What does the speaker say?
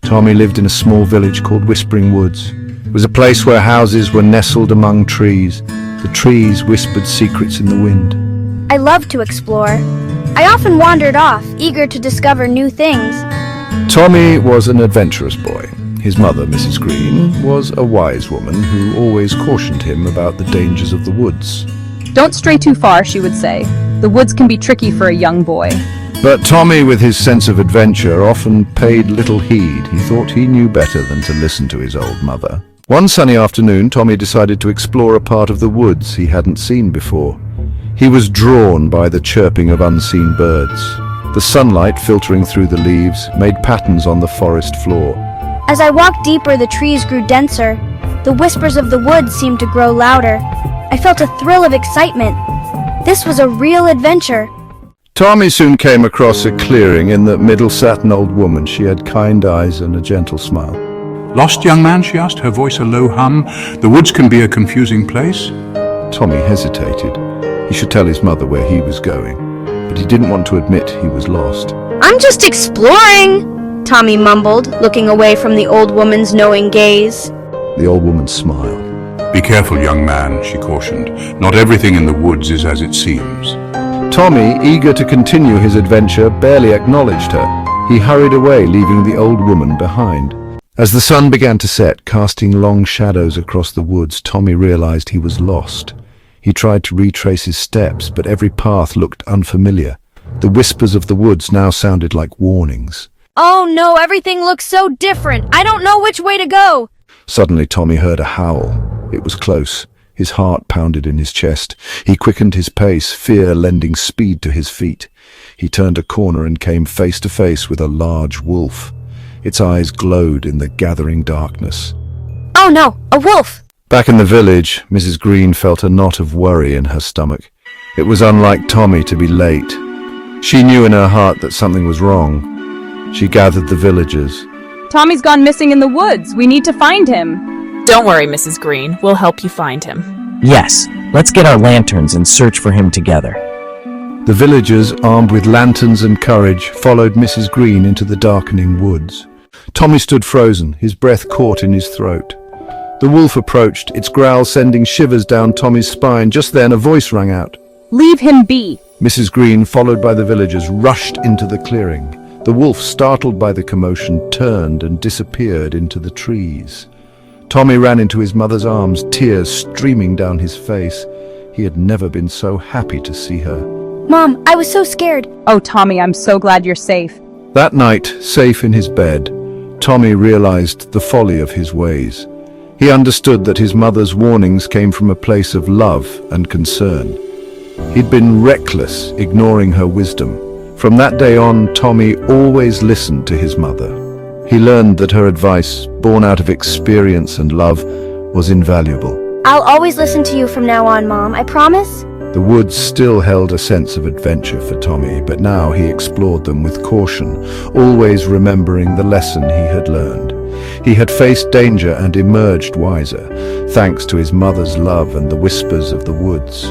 Tommy lived in a small village called Whispering Woods. It was a place where houses were nestled among trees. The trees whispered secrets in the wind. I loved to explore. I often wandered off, eager to discover new things. Tommy was an adventurous boy. His mother, Mrs. Green, was a wise woman who always cautioned him about the dangers of the woods. Don't stray too far, she would say. The woods can be tricky for a young boy. But Tommy, with his sense of adventure, often paid little heed. He thought he knew better than to listen to his old mother. One sunny afternoon, Tommy decided to explore a part of the woods he hadn't seen before. He was drawn by the chirping of unseen birds. The sunlight filtering through the leaves made patterns on the forest floor. As I walked deeper, the trees grew denser. The whispers of the woods seemed to grow louder. I felt a thrill of excitement. This was a real adventure. Tommy soon came across a clearing. In the middle sat an old woman. She had kind eyes and a gentle smile. "Lost, young man?" she asked, her voice a low hum. "The woods can be a confusing place." Tommy hesitated. He should tell his mother where he was going, but he didn't want to admit he was lost. "I'm just exploring," Tommy mumbled, looking away from the old woman's knowing gaze. The old woman smiled. "Be careful, young man," she cautioned. "Not everything in the woods is as it seems." Tommy, eager to continue his adventure, barely acknowledged her. He hurried away, leaving the old woman behind. As the sun began to set, casting long shadows across the woods, Tommy realized he was lost. He tried to retrace his steps, but every path looked unfamiliar. The whispers of the woods now sounded like warnings. "Oh no, everything looks so different. I don't know which way to go." Suddenly, Tommy heard a howl. It was close. His heart pounded in his chest. He quickened his pace, fear lending speed to his feet. He turned a corner and came face to face with a large wolf. Its eyes glowed in the gathering darkness. "Oh no, a wolf!" Back in the village, Mrs. Green felt a knot of worry in her stomach. It was unlike Tommy to be late. She knew in her heart that something was wrong. She gathered the villagers. Tommy's gone missing in the woods. We need to find him. Don't worry, Mrs. Green. We'll help you find him. Yes, let's get our lanterns and search for him together. The villagers, armed with lanterns and courage, followed Mrs. Green into the darkening woods. Tommy stood frozen, his breath caught in his throat. The wolf approached, its growl sending shivers down Tommy's spine. Just then, a voice rang out. Leave him be. Mrs. Green, followed by the villagers, rushed into the clearing. The wolf, startled by the commotion, turned and disappeared into the trees. Tommy ran into his mother's arms, tears streaming down his face. He had never been so happy to see her. "Mom, I was so scared." Oh, Tommy, I'm so glad you're safe. That night, safe in his bed, Tommy realized the folly of his ways. He understood that his mother's warnings came from a place of love and concern. He'd been reckless, ignoring her wisdom. From that day on, Tommy always listened to his mother. He learned that her advice, born out of experience and love, was invaluable. "I'll always listen to you from now on, Mom. I promise." The woods still held a sense of adventure for Tommy, but now he explored them with caution, always remembering the lesson he had learned. He had faced danger and emerged wiser, thanks to his mother's love and the whispers of the woods.